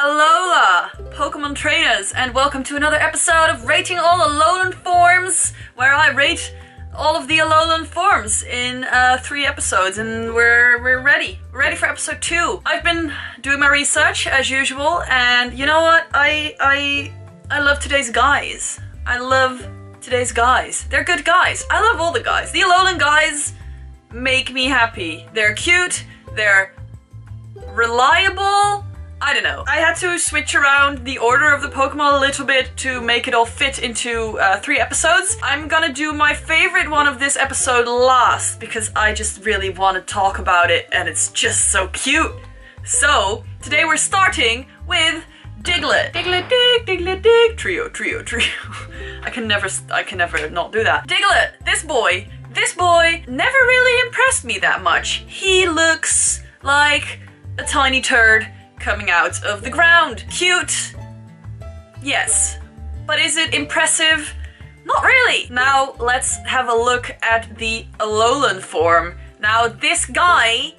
Alola, Pokemon trainers, and welcome to another episode of Rating All Alolan Forms, where I rate all of the Alolan Forms in 3 episodes, and we're ready. We're ready for episode 2. I've been doing my research as usual, and you know what? I love today's guys. I love today's guys. They're good guys. I love all the guys. The Alolan guys make me happy. They're cute. They're reliable. I don't know. I had to switch around the order of the Pokemon a little bit to make it all fit into 3 episodes. I'm gonna do my favorite one of this episode last because I just really want to talk about it and it's just so cute. So, today we're starting with Diglett. Diglett, dig, Diglett, dig. Trio. I can never not do that. Diglett, this boy never really impressed me that much. He looks like a tiny turd coming out of the ground. Cute, yes, but is it impressive? Not really. Now let's have a look at the Alolan form. Now this guy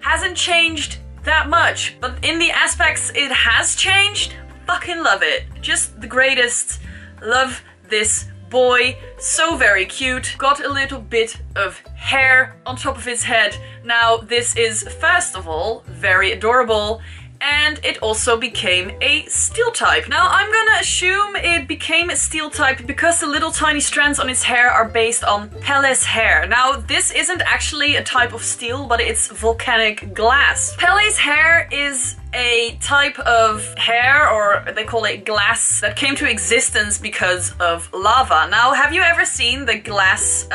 hasn't changed that much, but in the aspects it has changed, fucking love it. Just the greatest. Love this boy, so very cute. Got a little bit of hair on top of his head. Now this is, first of all, very adorable, and it also became a steel type. Now I'm gonna assume it became a steel type because the little tiny strands on its hair are based on Pele's hair. Now this isn't actually a type of steel, but it's volcanic glass. Pele's hair is a type of hair, or they call it glass, that came to existence because of lava. Now have you ever seen the glass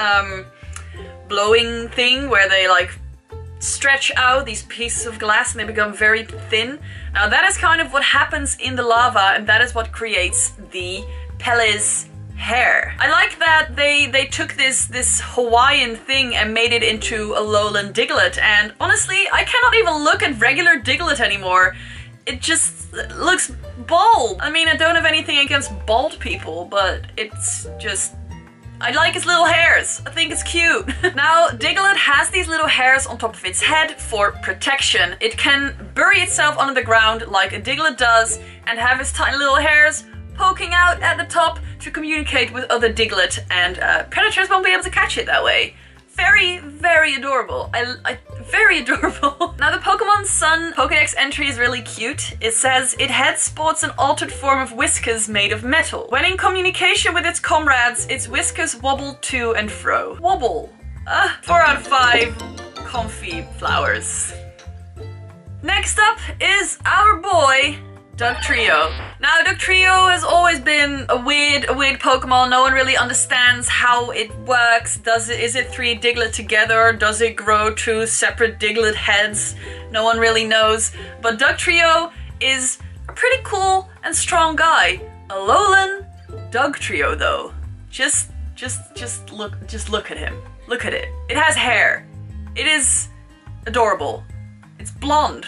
blowing thing where they like stretch out these pieces of glass and they become very thin? Now that is kind of what happens in the lava, and that is what creates the Pele's hair. I like that they took this Hawaiian thing and made it into Alolan Diglett, and honestly I cannot even look at regular Diglett anymore. It just looks bald. I mean, I don't have anything against bald people, but it's just, I like his little hairs. I think it's cute. Now, Diglett has these little hairs on top of its head for protection. It can bury itself under the ground like a Diglett does and have its tiny little hairs poking out at the top to communicate with other Diglett, and predators won't be able to catch it that way. Very, very adorable. Very adorable. Now the Pokemon Sun Pokédex entry is really cute. It says, it head sports an altered form of whiskers made of metal. When in communication with its comrades, its whiskers wobble to and fro. Wobble. 4 out of 5. Comfy flowers. Next up is our boy, Dugtrio. Now Dugtrio has always been a weird Pokemon. No one really understands how it works. Is it 3 Diglett together? Does it grow 2 separate Diglett heads? No one really knows. But Dugtrio is a pretty cool and strong guy. Alolan Dugtrio though. Just look at him. Look at it. It has hair. It is adorable. It's blonde.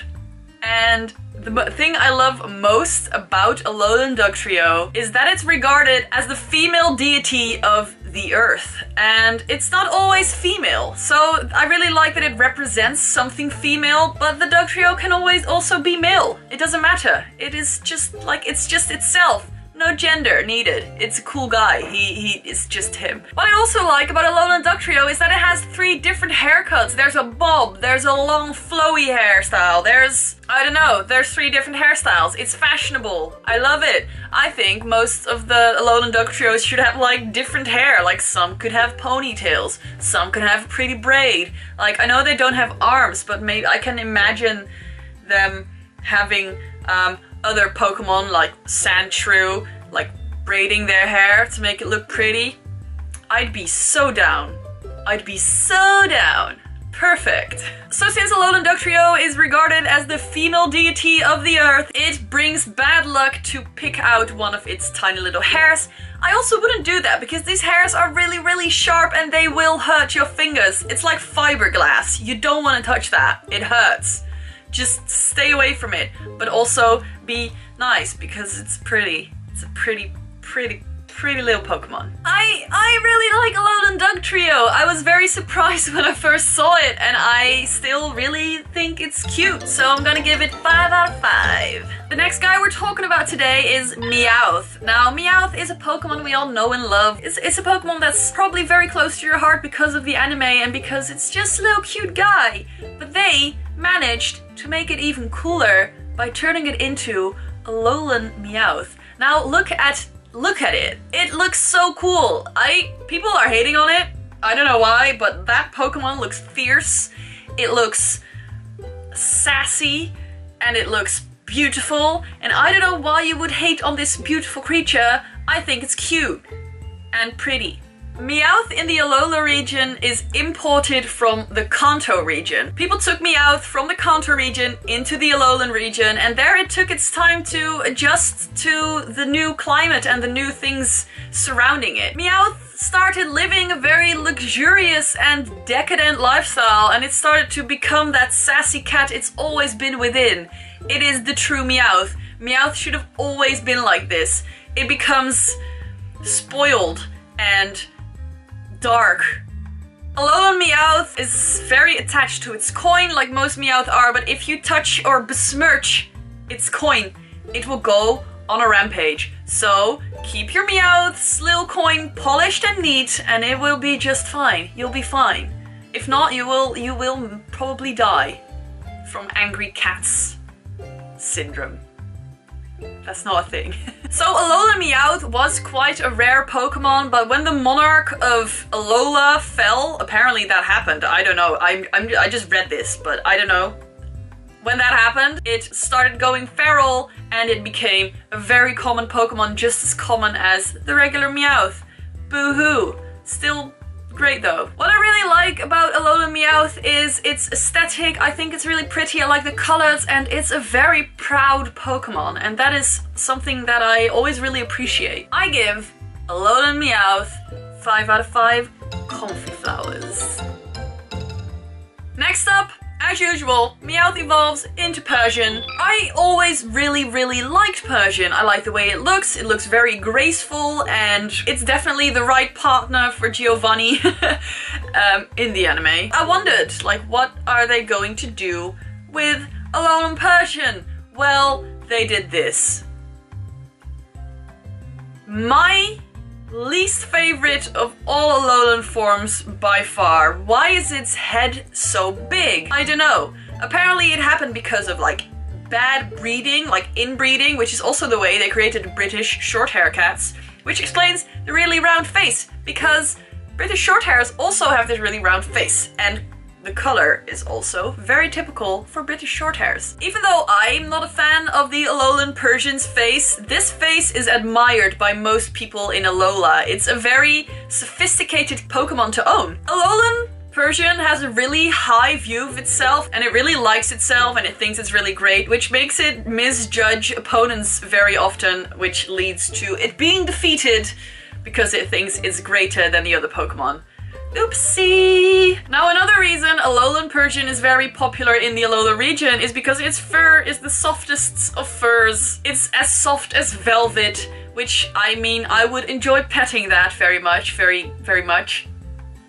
And the thing I love most about Alolan Dugtrio is that it's regarded as the female deity of the earth. And it's not always female, so I really like that it represents something female, but the Dugtrio can always also be male. It doesn't matter. It is just like, it's just itself. No gender needed. It's a cool guy. He is just him. What I also like about Alolan Dugtrio is that it has 3 different haircuts. There's a bob, there's a long flowy hairstyle, there's 3 different hairstyles. It's fashionable. I love it. I think most of the Alolan Dugtrios should have like different hair. Like some could have ponytails, some could have a pretty braid. Like I know they don't have arms, but maybe I can imagine them having other Pokemon like Sandshrew, like braiding their hair to make it look pretty. I'd be so down. I'd be so down. Perfect. So since Alolan Dugtrio is regarded as the female deity of the earth, it brings bad luck to pick out one of its tiny little hairs. I also wouldn't do that because these hairs are really, really sharp and they will hurt your fingers. It's like fiberglass. You don't want to touch that. It hurts. Just stay away from it, but also be nice because it's pretty. It's a pretty pretty little Pokemon. I really like Alolan Dugtrio. I was very surprised when I first saw it, and I still really think it's cute, so I'm gonna give it 5 out of 5. The next guy we're talking about today is Meowth. Now, Meowth is a Pokemon we all know and love. It's a Pokemon that's probably very close to your heart because of the anime and because it's just a little cute guy. But they managed to make it even cooler by turning it into Alolan Meowth. Now, look at it. It looks so cool. People are hating on it. I don't know why, but that Pokemon looks fierce. It looks sassy, and it looks beautiful. And I don't know why you would hate on this beautiful creature. I think it's cute and pretty. Meowth in the Alola region is imported from the Kanto region. People took Meowth from the Kanto region into the Alolan region, and there it took its time to adjust to the new climate and the new things surrounding it. Meowth started living a very luxurious and decadent lifestyle, and it started to become that sassy cat it's always been within. It is the true Meowth. Meowth should have always been like this. It becomes spoiled and dark. Alolan Meowth is very attached to its coin, like most Meowth are, but if you touch or besmirch its coin, it will go on a rampage. So keep your Meowth's little coin polished and neat, and it will be just fine. You'll be fine. If not, you will probably die from angry cats syndrome. That's not a thing. So Alolan Meowth was quite a rare Pokemon, but when the monarch of Alola fell, apparently that happened. I don't know. I just read this, but I don't know. When that happened, it started going feral, and it became a very common Pokemon, just as common as the regular Meowth. Boo-hoo. Still great though. What I really like about Alolan Meowth is its aesthetic. I think it's really pretty. I like the colors, and it's a very proud Pokemon, and that is something that I always really appreciate. I give Alolan Meowth 5 out of 5 comfy flowers. Next up, as usual, Meowth evolves into Persian. I always really liked Persian. I like the way it looks very graceful, and it's definitely the right partner for Giovanni in the anime. I wondered, like, what are they going to do with Alolan Persian? Well, they did this. My least favorite of all Alolan forms by far. Why is its head so big? I don't know. Apparently it happened because of like bad breeding, like inbreeding, which is also the way they created British short-hair cats, which explains the really round face, because British short-hairs also have this really round face, and the color is also very typical for British short-hairs. Even though I'm not a fan of the Alolan Persian's face, this face is admired by most people in Alola. It's a very sophisticated Pokemon to own. Alolan Persian has a really high view of itself, and it really likes itself, and it thinks it's really great, which makes it misjudge opponents very often, which leads to it being defeated because it thinks it's greater than the other Pokemon. Oopsie! Now, another reason Alolan Persian is very popular in the Alola region is because its fur is the softest of furs. It's as soft as velvet, which, I mean, I would enjoy petting that very much, very much.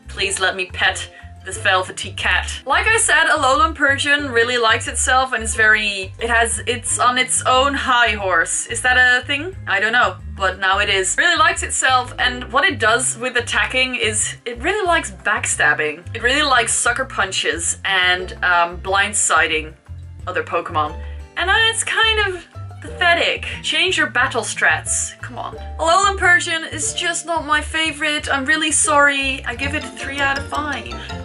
Please let me pet this velvety cat. Like I said, Alolan Persian really likes itself, and it's on its own high horse. Is that a thing? I don't know, but now it is. Really likes itself, and what it does with attacking is it really likes backstabbing. It really likes sucker punches and blindsiding other Pokemon. And it's kind of pathetic. Change your battle strats. Come on. Alolan Persian is just not my favorite. I'm really sorry. I give it a 3 out of 5.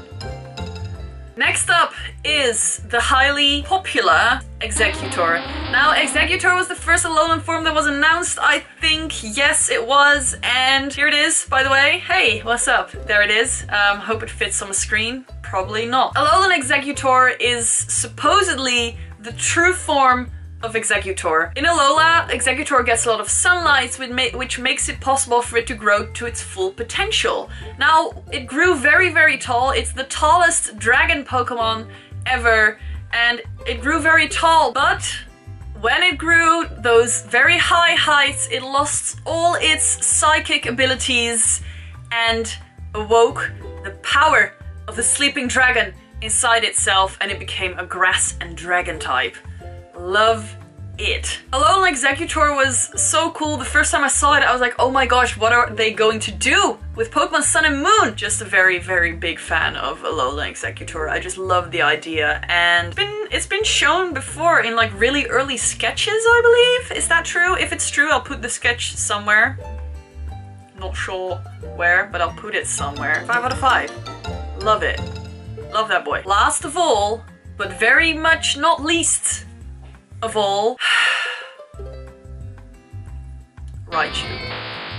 Next up is the highly popular Exeggutor. Now, Exeggutor was the first Alolan form that was announced, I think. Yes, it was. And here it is, by the way. Hey, what's up? There it is. Hope it fits on the screen. Probably not. Alolan Exeggutor is supposedly the true form of Exeggutor. In Alola, Exeggutor gets a lot of sunlight, which makes it possible for it to grow to its full potential. Now, it grew very tall. It's the tallest dragon Pokemon ever, and it grew very tall, but when it grew those very high heights, it lost all its psychic abilities and awoke the power of the sleeping dragon inside itself, and it became a grass and dragon type. Love it. Alolan Exeggutor was so cool. The first time I saw it, I was like, oh my gosh, what are they going to do with Pokemon Sun and Moon? Just a very, very big fan of Alolan Exeggutor. I just love the idea, and it's been shown before in like really early sketches, I believe. Is that true? If it's true, I'll put the sketch somewhere. Not sure where, but I'll put it somewhere. 5 out of 5. Love it. Love that boy. Last of all, but very much not least of all, Raichu.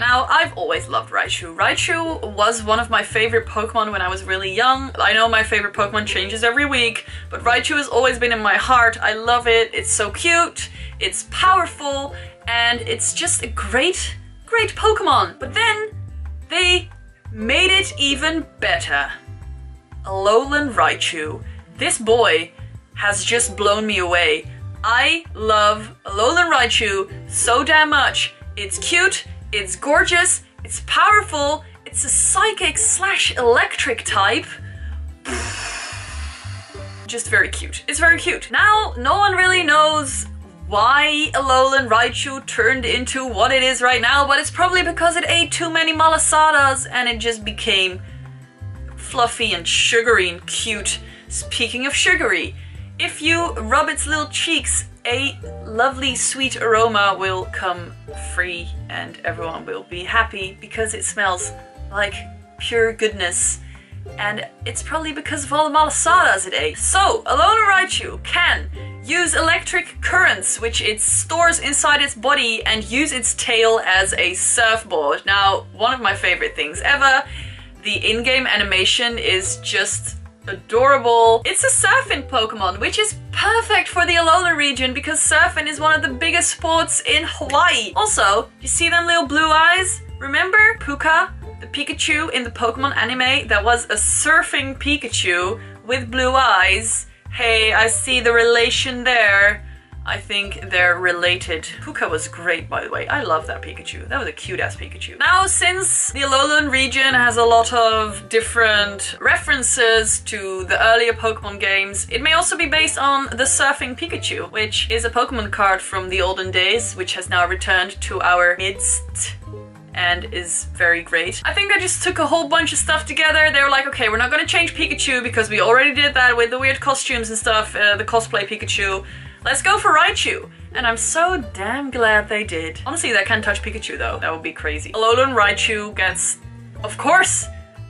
Now, I've always loved Raichu. Raichu was one of my favorite Pokemon when I was really young. I know my favorite Pokemon changes every week, but Raichu has always been in my heart. I love it. It's so cute, it's powerful, and it's just a great Pokemon. But then they made it even better. Alolan Raichu. This boy has just blown me away. I love Alolan Raichu so damn much. It's cute, it's gorgeous, it's powerful, it's a psychic / electric type. Just very cute. It's very cute. Now, no one really knows why Alolan Raichu turned into what it is right now, but it's probably because it ate too many malasadas and it just became fluffy and sugary and cute. Speaking of sugary, if you rub its little cheeks, a lovely sweet aroma will come free and everyone will be happy because it smells like pure goodness. And it's probably because of all the malasadas it ate. So, Alolan Raichu can use electric currents, which it stores inside its body, and use its tail as a surfboard. Now, one of my favorite things ever, the in-game animation is just adorable. It's a surfing Pokemon, which is perfect for the Alolan region because surfing is one of the biggest sports in Hawaii. Also, you see them little blue eyes? Remember Puka, the Pikachu in the Pokemon anime that was a surfing Pikachu with blue eyes? Hey, I see the relation there. I think they're related. Puka was great, by the way. I love that Pikachu. That was a cute-ass Pikachu. Now, since the Alolan region has a lot of different references to the earlier Pokemon games, it may also be based on the Surfing Pikachu, which is a Pokemon card from the olden days, which has now returned to our midst and is very great. I think they just took a whole bunch of stuff together. They were like, okay, we're not gonna change Pikachu because we already did that with the weird costumes and stuff, the cosplay Pikachu. Let's go for Raichu. And I'm so damn glad they did. Honestly, they can't touch Pikachu though. That would be crazy. Alolan Raichu gets, of course,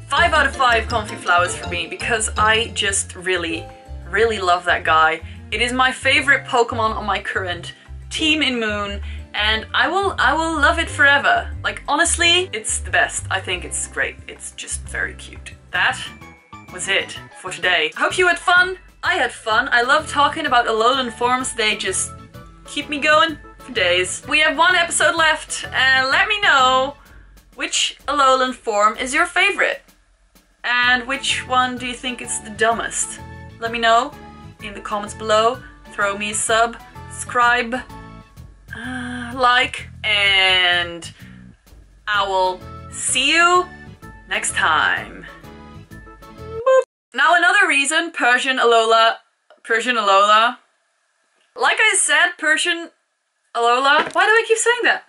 5 out of 5 comfy flowers for me because I just really love that guy. It is my favorite Pokemon on my current team in Moon, and I will love it forever. Like, honestly, it's the best. I think it's great. It's just very cute. That was it for today. I hope you had fun. I had fun. I love talking about Alolan Forms. They just keep me going for days. We have one episode left, and let me know which Alolan Form is your favorite. And which one do you think is the dumbest? Let me know in the comments below. Throw me a subscribe, like, and I will see you next time. Boop. Now another reason Persian Alola. Like I said, Persian Alola. Why do I keep saying that?